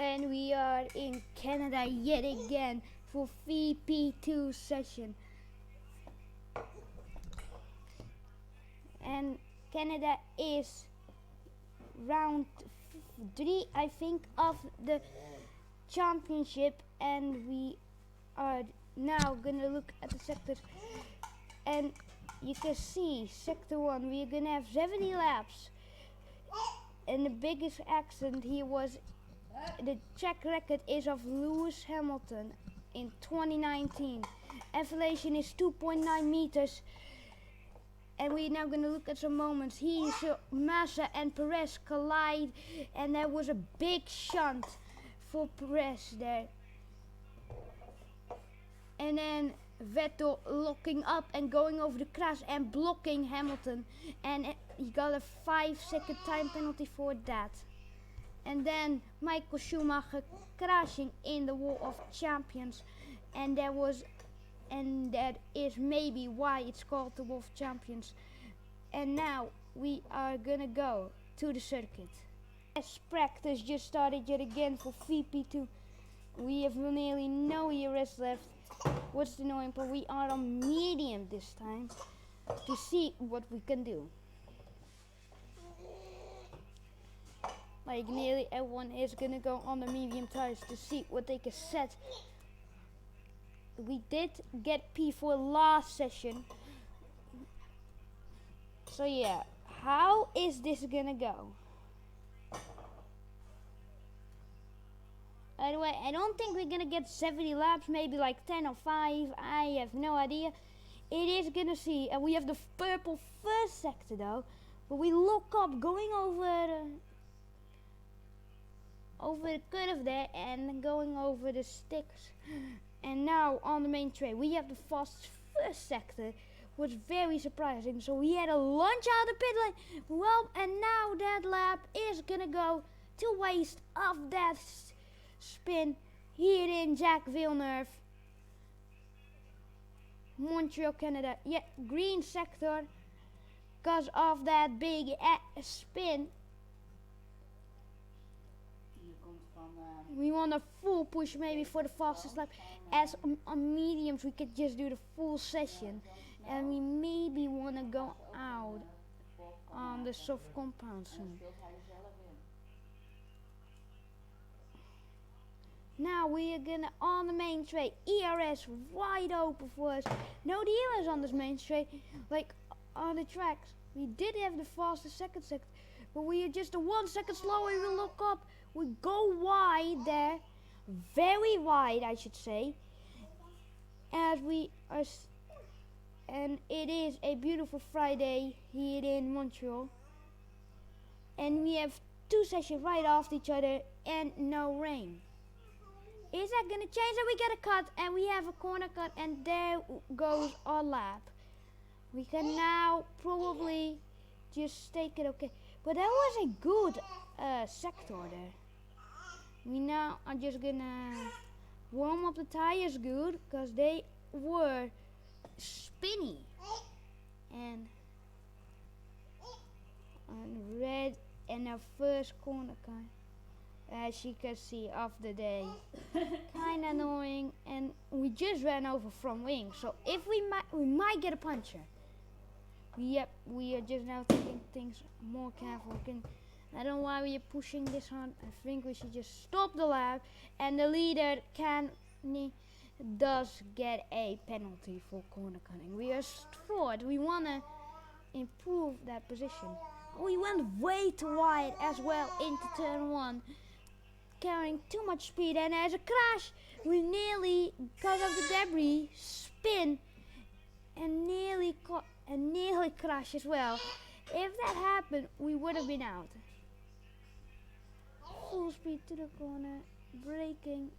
And we are in Canada yet again for FP2 session. And Canada is round 3, I think, of the championship, and we are now gonna look at the sectors, and you can see sector 1 we're gonna have 70 laps, and the biggest accident here was the track record is of Lewis Hamilton in 2019. Elevation is 2.9 meters. And we're now going to look at some moments. Here Massa and Perez collide, and there was a big shunt for Perez there. And then Vettel locking up and going over the crash and blocking Hamilton, and he got a 5-second time penalty for that. And then Michael Schumacher crashing in the Wall of Champions, and that is maybe why it's called the Wall of Champions. And now we are gonna go to the circuit. As practice just started yet again for FP2. We have nearly no ERS left. What's the annoying part? We are on medium this time to see what we can do. Like nearly everyone is gonna go on the medium tires to see what they can set. We did get P4 last session. So yeah, how is this gonna go? Anyway, I don't think we're gonna get 70 laps, maybe like 10 or 5. I have no idea. It is gonna see, and we have the purple first sector though. But we look up going over the curve there and going over the sticks. And now on the main track we have the fastest first sector, was very surprising. So we had a lunge out of the pit lane. Well, and now that lap is gonna go to waste of that spin here in Jacques Villeneuve, Montreal, Canada. Yeah, green sector because of that big spin. We want a full push maybe for the fastest lap. As on mediums we could just do the full session, and we maybe want to go out on the soft compound soon. Now we are gonna on the main straight, ERS wide open for us. No dealers on this main straight, like on the tracks. We did have the fastest second sector, but we are just a 1 second slower. We look up, we go wide there, very wide I should say, as we are, and it is a beautiful Friday here in Montreal, and we have 2 sessions right after each other and no rain. Is that gonna change? That we get a cut and we have a corner cut, and there goes our lap. We can now probably just take it okay. But that was a good sector there. We now are just gonna warm up the tires good, because they were spinny. And red and our first corner cut, as you can see, of the day. Kinda annoying, and we just ran over from wing, so if we might get a puncture. Yep, we are just now taking things more careful. I don't know why we are pushing this hard. I think we should just stop the lap, and the leader does get a penalty for corner cutting. We are fourth. We want to improve that position. We went way too wide as well into turn 1, carrying too much speed, and there's a crash. We nearly, because of the debris, spin and nearly crash as well. If that happened, we would have been out. Full speed to the corner, braking,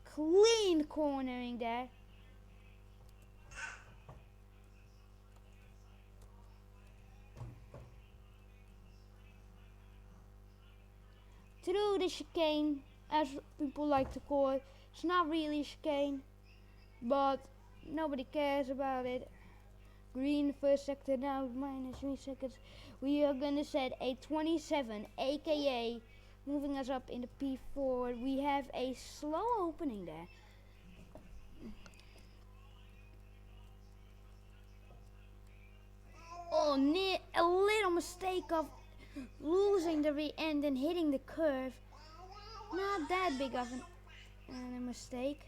clean cornering there. Through the chicane, as people like to call it. It's not really chicane, but nobody cares about it. Green first sector now, minus 3 seconds. We are gonna set a 27, aka moving us up in the P4. We have a slow opening there. Oh, a little mistake of losing the rear end and hitting the curve. Not that big of a mistake.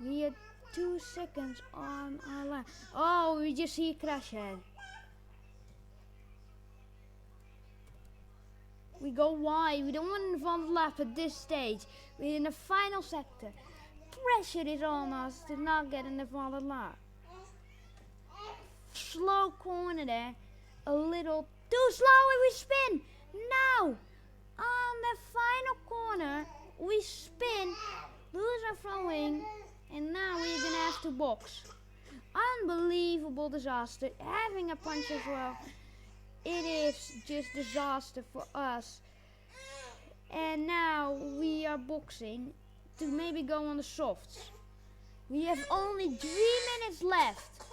We had 2 seconds on our lap. Oh, we just see a crash head. We go wide. We don't want an advanced lap at this stage. We're in the final sector. Pressure is on us to not get an advanced lap. Slow corner there. A little too slow and we spin. Now, on the final corner, we spin, lose our front wing, and now we're gonna have to box. Unbelievable disaster. Having a punch as well. It is just disaster for us. And now we are boxing to maybe go on the softs. We have only 3 minutes left.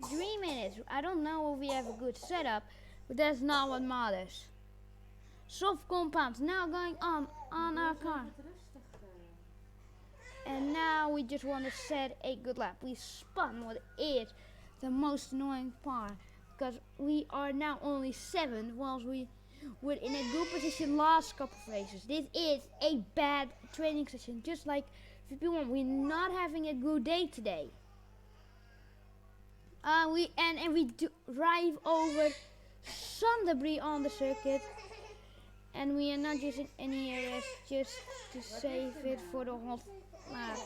3 minutes. I don't know if we have a good setup, but that's not what matters. Soft compounds now going on our car. And now we just want to set a good lap. We spun what is the most annoying part, because we are now only 7th, whilst we were in a good position last couple of races. This is a bad training session, just like FP1. We're not having a good day today. We drive over some debris on the circuit, and we are not using any ARS just to save it for the hot lap.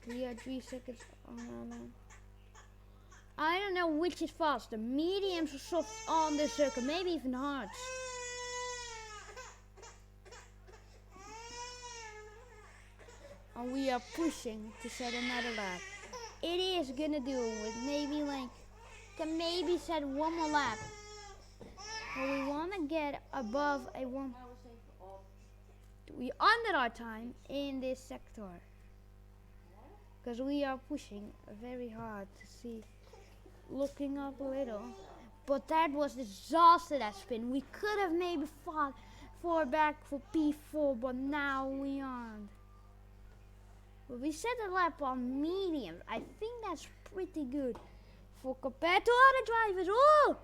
We are 3 seconds on our lap. I don't know which is faster, mediums or softs on this circuit, maybe even hards. And we are pushing to set another lap. It is gonna do with maybe can maybe set one more lap. But we wanna get above a one. We under our time in this sector. Because we are pushing very hard to see. Looking up a little. But that was disaster, that spin. We could have maybe fought back for P4, but now we aren't. But we set a lap on medium. I think that's pretty good for compared to other drivers. Oh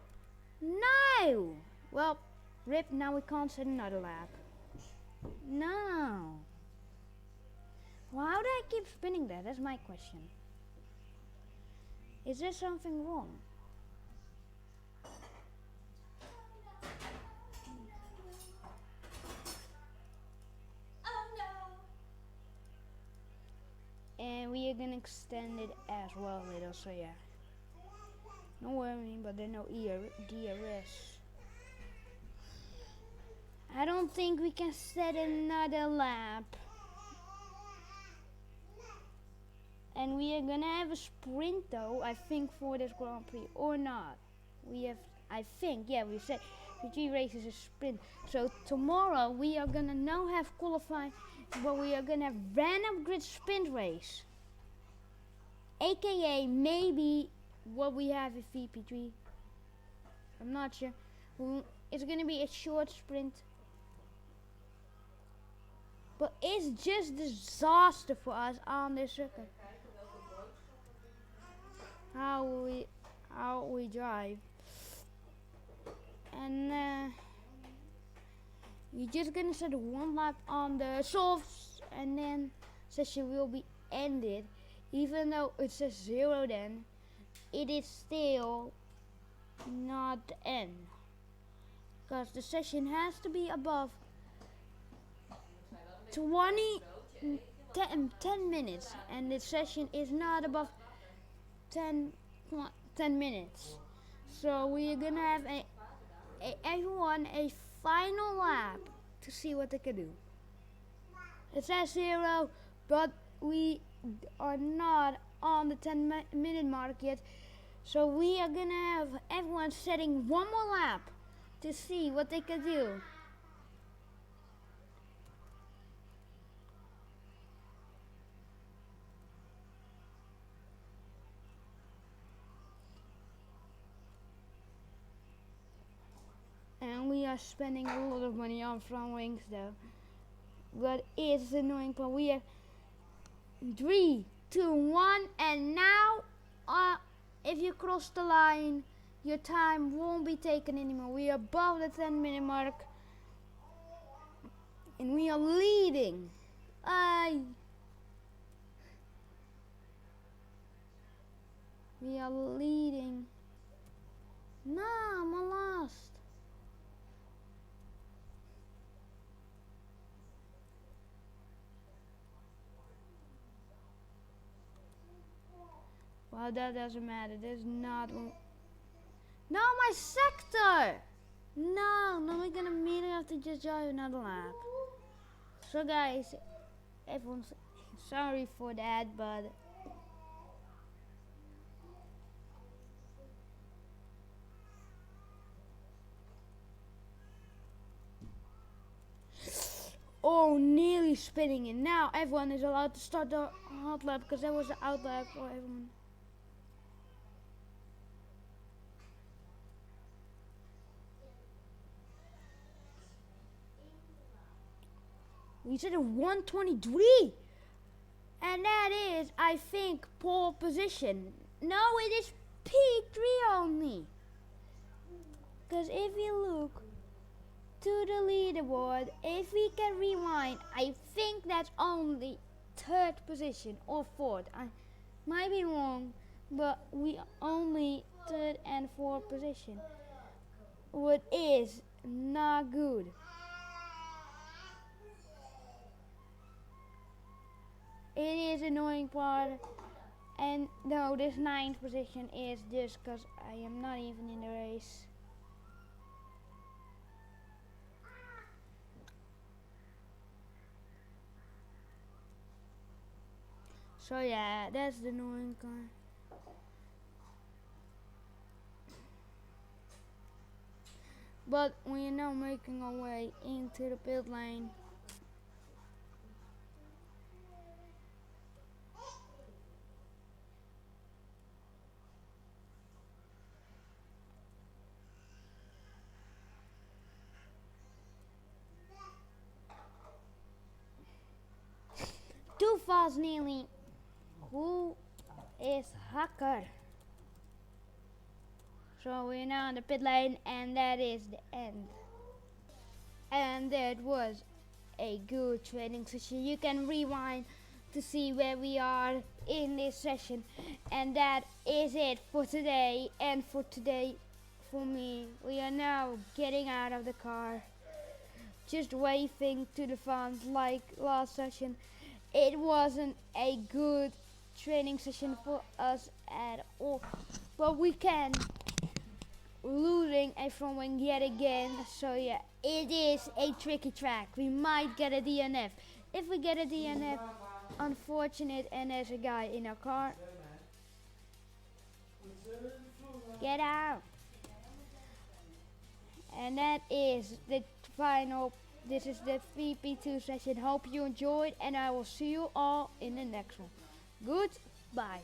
no! Well, rip, now we can't set another lap. No. Well, how do I keep spinning that? That's my question. Is there something wrong? And we are gonna extend it as well a little, so yeah. No worrying, but there's no DRS. I don't think we can set another lap. And we are gonna have a sprint though, I think, for this Grand Prix, or not. We have, I think, yeah, we said 3 races a sprint. So tomorrow we are gonna now have qualifying, but we are gonna have random grid sprint race. AKA maybe what we have in FP2. I'm not sure. It's gonna be a short sprint. But it's just disaster for us on this circuit. How we drive. And you're just gonna set one lap on the softs, and then session will be ended. Even though it says 0 then, it is still not the end. Because the session has to be above 10 minutes, and the session is not above 10 minutes. So we're gonna have everyone a final lap to see what they can do. It says 0, but we are not on the 10-minute mark yet. So we are gonna have everyone setting one more lap to see what they can do. And and we are spending a lot of money on front wings though. But it's annoying part. We have 3, 2, 1, and now if you cross the line, your time won't be taken anymore. We are above the 10-minute mark, and we are leading. We are leading. No, I'm lost. Well, that doesn't matter. There's not one. No, my sector! No, now we're gonna immediately have to just drive another lap. So guys, everyone's sorry for that, but oh, nearly spinning it. Now everyone is allowed to start the hot lap because that was the out lap for everyone. We said a 123, and that is, I think, pole position. No, it is P3 only. Because if you look to the leaderboard, if we can rewind, I think that's only 3rd position or 4th. I might be wrong, but we only 3rd and 4th position, what is not good. It is annoying part, and no, this 9th position is just because I am not even in the race. So yeah, that's the annoying part. But we are now making our way into the pit lane. Too fast nearly. Who is Hacker? So we're now in the pit lane, and that is the end. And that was a good training session. You can rewind to see where we are in this session. And that is it for today. And for today, for me, we are now getting out of the car. Just waving to the fans like last session. It wasn't a good training session for us at all, but we can losing a front wing yet again. So yeah, it is a tricky track. We might get a DNF. If we get a DNF, unfortunate, and there's a guy in our car. Get out. And that is the final. This is the FP2 session. Hope you enjoyed, and I will see you all in the next one. Goodbye.